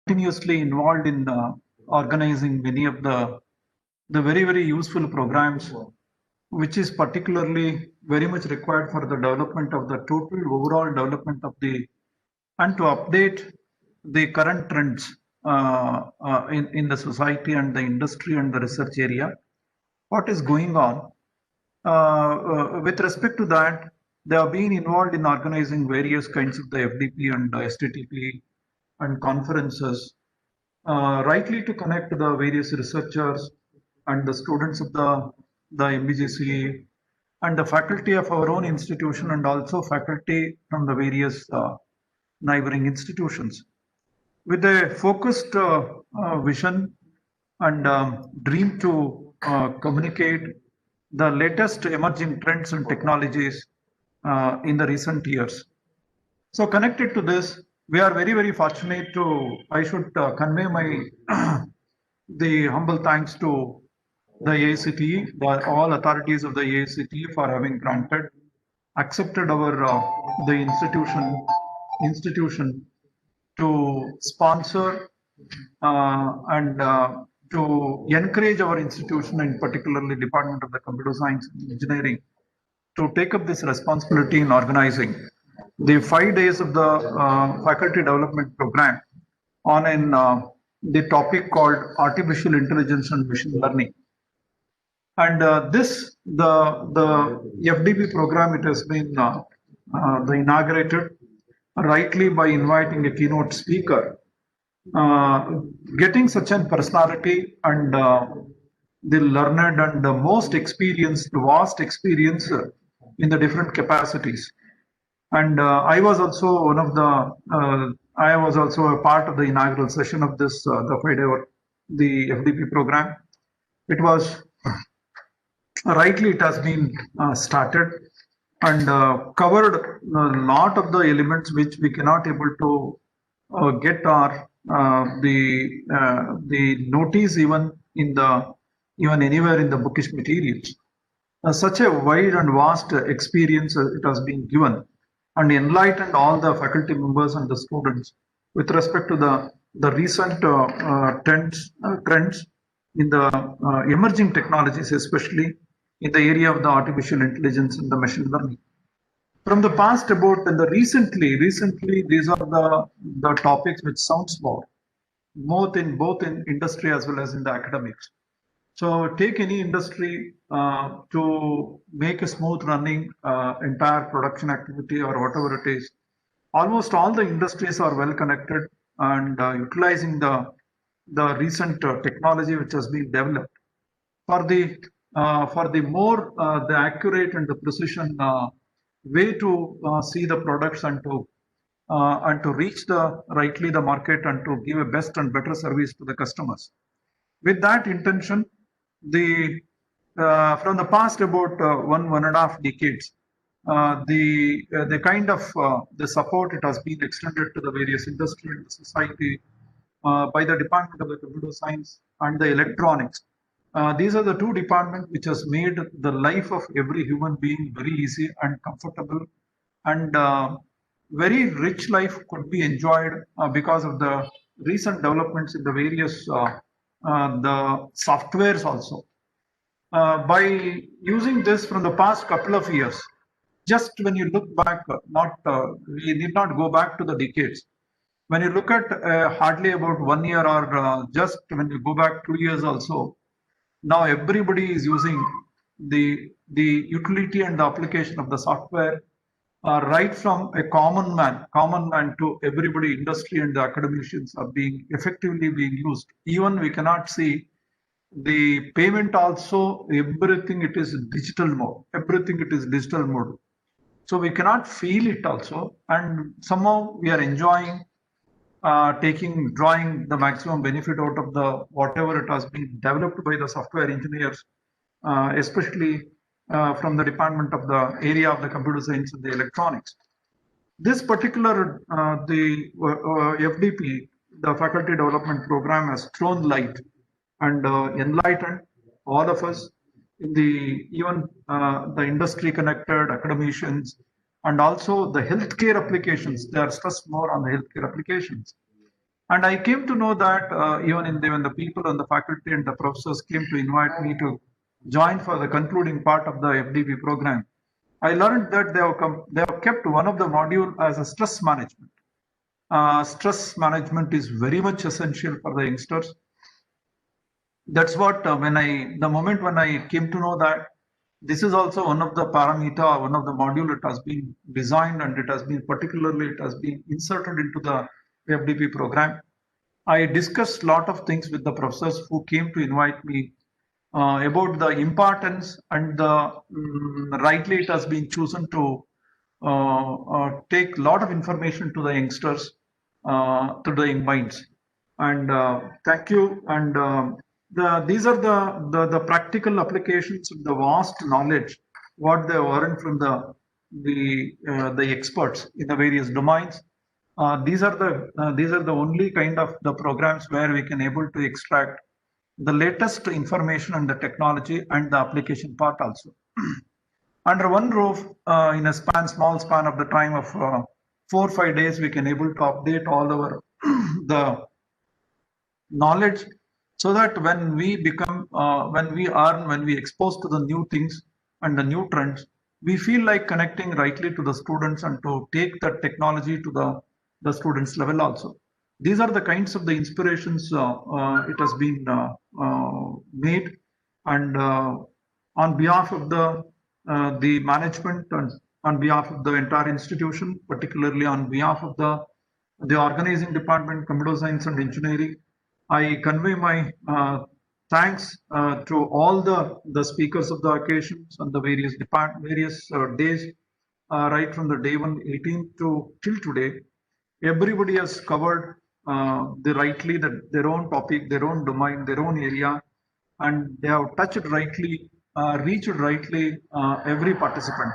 continuously involved in organizing many of the very useful programs, which is particularly very much required for the development of the total overall development of the and to update the current trends in the society and the industry and the research area. What is going on? With respect to that, they have been involved in organizing various kinds of the FDP and STTP and conferences, rightly to connect the various researchers and the students of the MBJCA and the faculty of our own institution and also faculty from the various neighboring institutions. With a focused vision and dream to communicate the latest emerging trends and technologies in the recent years. So connected to this, we are very fortunate to, I should convey my the humble thanks to the AICTE, all authorities of the AICTE for having accepted our the institution to sponsor and to encourage our institution, and particularly Department of the Computer Science and Engineering, to take up this responsibility in organizing the 5 days of the faculty development program on the topic called artificial intelligence and machine learning. And the FDP program, it has been inaugurated rightly by inviting a keynote speaker. Getting such a personality and the learned and the most experienced, vast experience in the different capacities. And I was also one of I was also a part of the inaugural session of this, the FDP program. It was rightly, it has been started and covered a lot of the elements which we cannot able to get the notice even anywhere in the bookish materials. Such a wide and vast experience it has been given and enlightened all the faculty members and the students with respect to the recent trends in the emerging technologies, especially in the area of the artificial intelligence and the machine learning. From the past about and the recently, these are the topics which sounds more both in industry as well as in the academics. So take any industry to make a smooth running entire production activity or whatever it is. Almost all the industries are well connected and utilizing the recent technology which has been developed for the more the accurate and the precision way to see the products and to reach rightly the market and to give a best and better service to the customers. With that intention, from the past about 1.5 decades, the kind of the support it has been extended to the various industry and the society by the Department of the Computer Science and the Electronics. These are the two departments which has made the life of every human being very easy and comfortable, and very rich life could be enjoyed because of the recent developments in the various the softwares also. By using this from the past couple of years, just when you look back, we need not go back to the decades. When you look at hardly about 1 year or just when you go back 2 years also, now everybody is using the utility and the application of the software, right from a common man to everybody, industry and the academicians are effectively being used. Even we cannot see the payment also, everything it is digital mode. So we cannot feel it also, and somehow we are enjoying drawing the maximum benefit out of the whatever it has been developed by the software engineers, especially from the department of the area of the computer science and the electronics. This particular the FDP, the faculty development program, has thrown light and enlightened all of us in even the industry connected academicians, and also the healthcare applications. They are stressed more on the healthcare applications. And I came to know that when the people and the faculty and the professors came to invite me to join for the concluding part of the FDP program, I learned that they have kept one of the module as a stress management. Stress management is very much essential for the youngsters. That's what the moment when I came to know that this is also one of the parameter, one of the module it has been designed and it has been inserted into the FDP program. I discussed a lot of things with the professors who came to invite me about the importance and the rightly it has been chosen to take a lot of information to the youngsters, to the young minds. And thank you. And these are the practical applications of the vast knowledge what they learned from the experts in the various domains. These are the only kind of the programs where we can able to extract the latest information and the technology and the application part also. Under one roof, in a small span of the time of 4 or 5 days, we can able to update all our the knowledge, so that when we expose to the new things and the new trends, we feel like connecting rightly to the students and to take the technology to the students level also. These are the kinds of the inspirations it has been made, and on behalf of the management and on behalf of the entire institution, particularly on behalf of the organizing department, computer science and engineering, I convey my thanks to all the speakers of the occasions and the various days, right from the day 18th to till today. Everybody has covered their own topic, their own domain, their own area, and they have touched rightly, reached rightly every participant.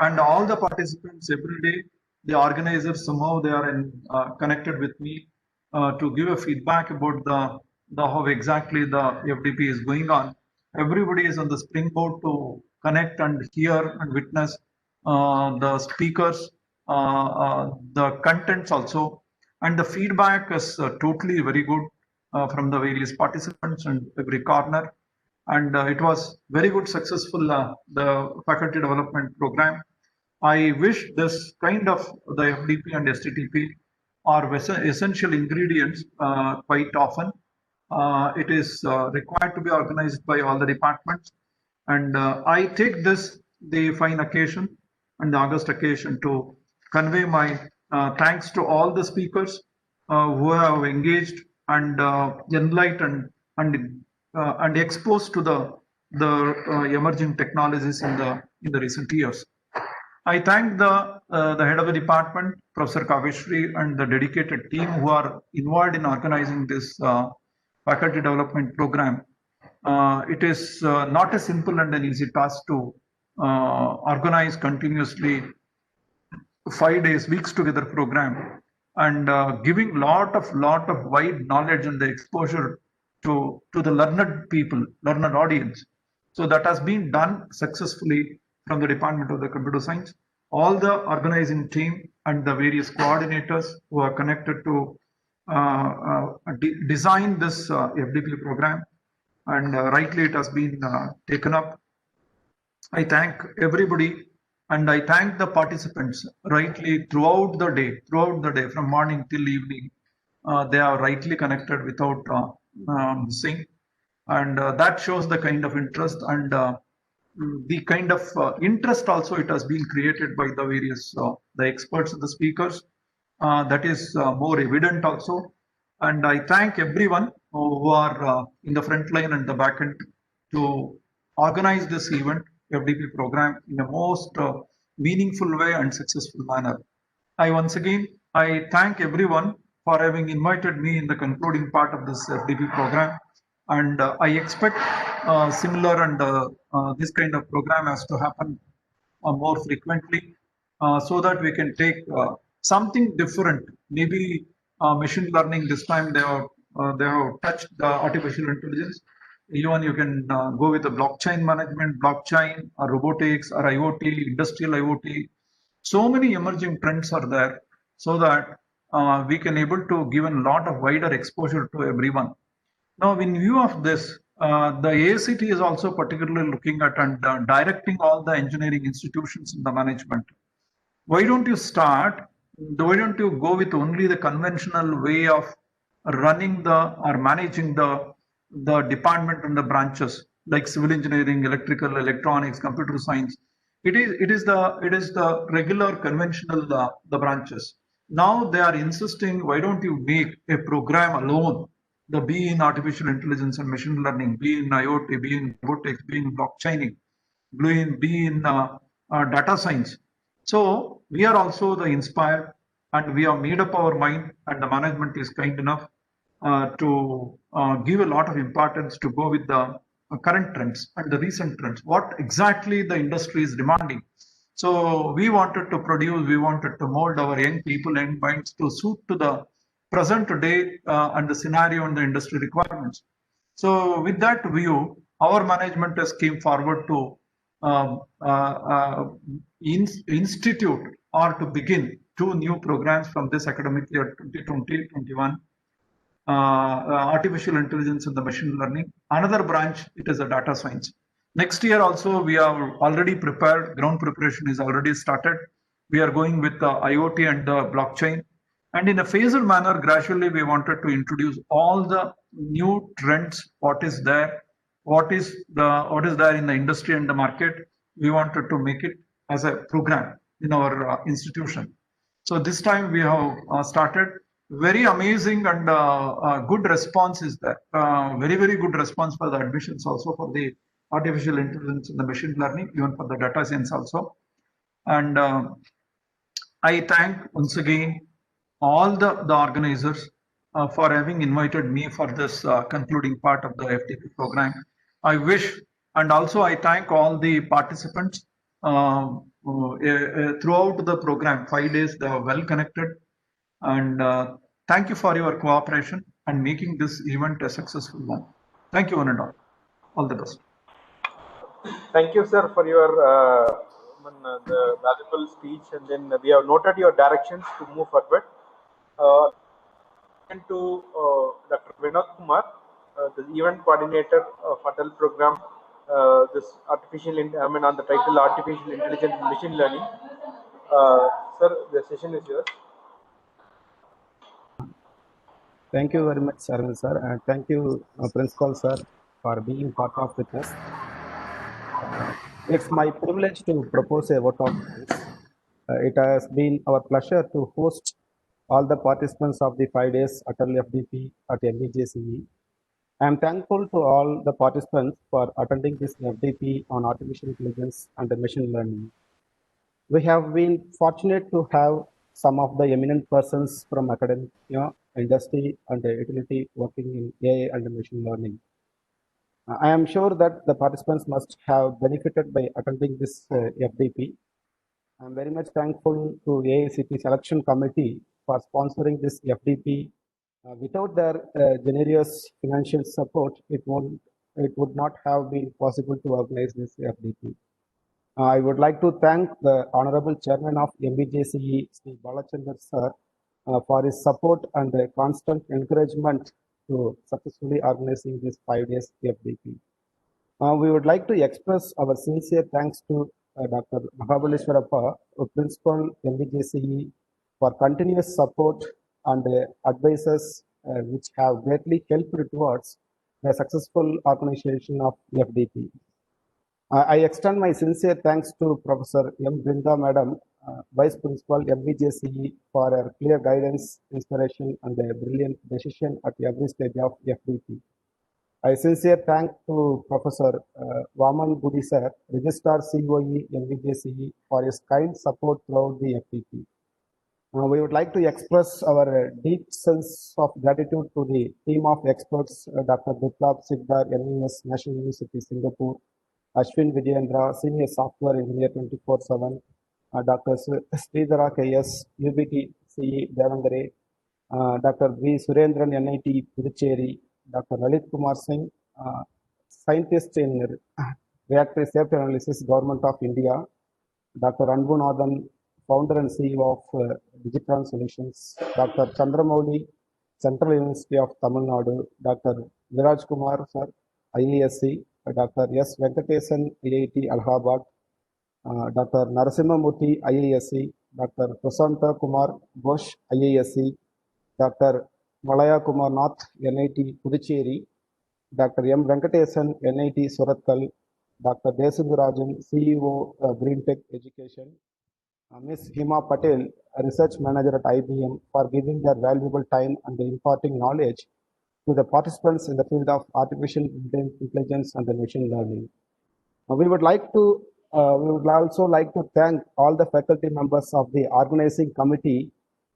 And all the participants every day, the organizers somehow they are connected with me to give a feedback about the how exactly the FDP is going on. Everybody is on the springboard to connect and hear and witness the speakers, the contents also, and the feedback is totally very good from the various participants and every corner. And it was very good, successful the faculty development program. I wish this kind of the FDP and STTP are essential ingredients quite often. It is required to be organized by all the departments. And I take this, the fine occasion and the August occasion, to convey my thanks to all the speakers who have engaged and enlightened and exposed to the emerging technologies in the recent years. I thank the head of the department, Professor Kaveshri, and the dedicated team who are involved in organizing this faculty development program. It is not a simple and an easy task to organize continuously 5 days, weeks together program, and giving lot of wide knowledge and the exposure to the learned people, learned audience. So that has been done successfully from the Department of the Computer Science. All the organizing team and the various coordinators who are connected to design this FDP program, and rightly it has been taken up. I thank everybody, and I thank the participants rightly throughout the day, from morning till evening. They are rightly connected without missing, and that shows the kind of interest and the kind of interest also it has been created by the various the experts and the speakers. That is more evident also. And I thank everyone who are in the front line and the back end to organize this event, FDP program, in a most meaningful way and successful manner. I thank everyone for having invited me in the concluding part of this FDP program. And I expect similar and this kind of program has to happen more frequently, so that we can take something different. Maybe machine learning this time they have touched the artificial intelligence. Even you can go with the blockchain management, blockchain or robotics or IoT, industrial IoT. So many emerging trends are there, so that we can able to give a lot of wider exposure to everyone. Now, in view of this, the AICT is also particularly looking at and directing all the engineering institutions in the management. Why don't you start? Why don't you go with only the conventional way of running the or managing the department and the branches like civil engineering, electrical, electronics, computer science? It is the regular conventional the branches. Now they are insisting, why don't you make a program alone? The be in artificial intelligence and machine learning, be in IoT, be in robotics, be in blockchaining, be in data science. So we are also the inspired, and we have made up our mind, and the management is kind enough to give a lot of importance to go with the current trends and the recent trends. What exactly the industry is demanding. So we wanted to produce, we wanted to mold our young people and minds to suit to the present day and the scenario and the industry requirements. So with that view, our management has came forward to um, uh, uh, institute or to begin two new programs from this academic year 2020-21. Artificial intelligence and the machine learning. Another branch, it is a data science. Next year also, we are already prepared. Ground preparation is already started. We are going with the IoT and the blockchain. And in a phased manner, gradually, we wanted to introduce all the new trends, what is there, what is there in the industry and the market. We wanted to make it as a program in our institution. So this time we have started. Very amazing and good response is there. Very good response for the admissions also for the artificial intelligence and the machine learning, even for the data science also. And I thank once again all the organizers for having invited me for this concluding part of the FTP program. I wish, and also I thank all the participants throughout the program. 5 days they are well connected, and thank you for your cooperation and making this event a successful one. Thank you, one and all. All the best. Thank you, sir, for your the valuable speech, and then we have noted your directions to move forward. And to Dr. Vinod Kumar, the event coordinator of Atal program, this on the title Artificial Intelligence and Machine Learning. Sir, the session is yours. Thank you very much, Arvind sir, and thank you, Principal sir, for being part of with us. It's my privilege to propose a vote of thanks. It has been our pleasure to host all the participants of the 5 days Atal FDP at MEJCE. I am thankful to all the participants for attending this FDP on artificial intelligence and machine learning. We have been fortunate to have some of the eminent persons from academia, industry, and utility working in AI and machine learning. I am sure that the participants must have benefited by attending this FDP. I am very much thankful to AICT Selection Committee for sponsoring this FDP. Without their generous financial support, it would not have been possible to organize this FDP. I would like to thank the Honorable Chairman of MEJCE, Sri Balachandar sir, for his support and constant encouragement to successfully organizing this 5 days FDP. We would like to express our sincere thanks to Dr. Mahabaleshwarappa, Principal MEJCE, for continuous support and advices which have greatly helped towards the successful organization of FDP. I extend my sincere thanks to Professor M. Brinda Madam, Vice Principal MEJCE, for her clear guidance, inspiration, and a brilliant decision at every stage of FDP. I sincere thank to Professor Vaman Budi sir, Registrar COE MEJCE, for his kind support throughout the FDP. We would like to express our deep sense of gratitude to the team of experts, Dr. Biplab Sikdar, NUS, National University, Singapore, Ashwin Vijayendra, Senior Software Engineer 24/7, Dr. Sridhara KS, UBT CE Devangare, Dr. V. Surendran, NIT Puducherry, Dr. Lalit Kumar Singh, Scientist in Reactor Safety Analysis, Government of India, Dr. Anbunathan founder and CEO of Digitron Solutions, Dr. Chandramouli, Central University of Tamil Nadu, Dr. Viraj Kumar, sir, IESC, Dr. S. Venkatesan, IIT Allahabad, Dr. Narasimhamurthy, IISc, Dr. Prasanta Kumar Bosch, IISc, Dr. Malaya Kumar Nath, NIT Puducherry, Dr. M. Venkatesan, NIT Surathkal, Dr. Desundarajan, CEO, Greentech Education, Ms. Hima Patel, a research manager at IBM, for giving their valuable time and imparting knowledge to the participants in the field of artificial intelligence and machine learning. We would also like to thank all the faculty members of the organizing committee,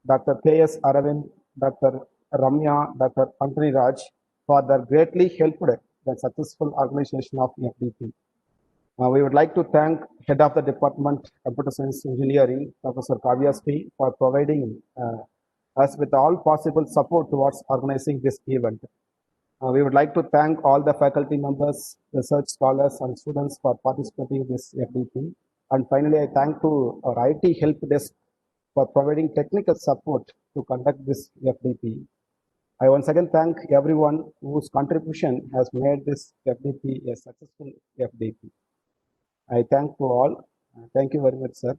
Dr. K.S. Aravind, Dr. Ramya, Dr. Antony Raj, for their greatly helped the successful organization of FDP. We would like to thank Head of the Department, Computer Science Engineering, Professor Kavyasri, for providing us with all possible support towards organizing this event. We would like to thank all the faculty members, research scholars, and students for participating in this FDP. And finally, I thank to our IT help desk for providing technical support to conduct this FDP. I once again thank everyone whose contribution has made this FDP a successful FDP. I thank you all. Thank you very much, sir.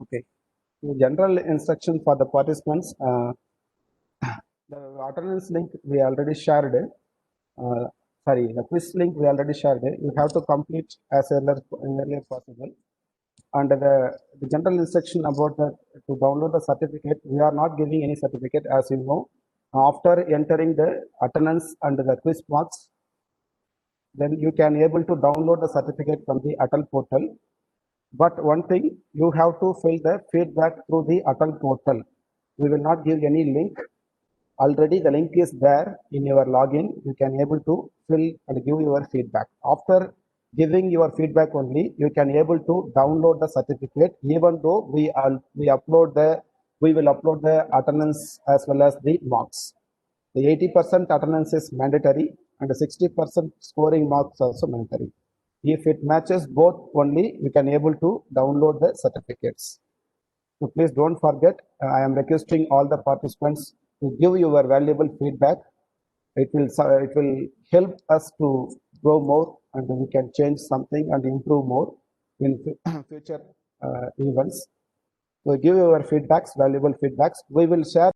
Okay. The general instruction for the participants. The attendance link we already shared. The quiz link we already shared. You have to complete as early as possible. And the general instruction about to download the certificate, we are not giving any certificate, as you know. After entering the attendance and the quiz marks, then you can able to download the certificate from the Atal portal. But one thing, you have to fill the feedback through the Atal portal. We will not give any link. Already the link is there in your login. You can able to fill and give your feedback. After giving your feedback only, you can able to download the certificate, even though we will upload the attendance as well as the marks. The 80% attendance is mandatory and the 60% scoring marks also mandatory. If it matches both only, you can able to download the certificates. So please don't forget, I am requesting all the participants to give your valuable feedback. It will help us to grow more, and we can change something and improve more in future events. So give your feedbacks, valuable feedbacks. We will share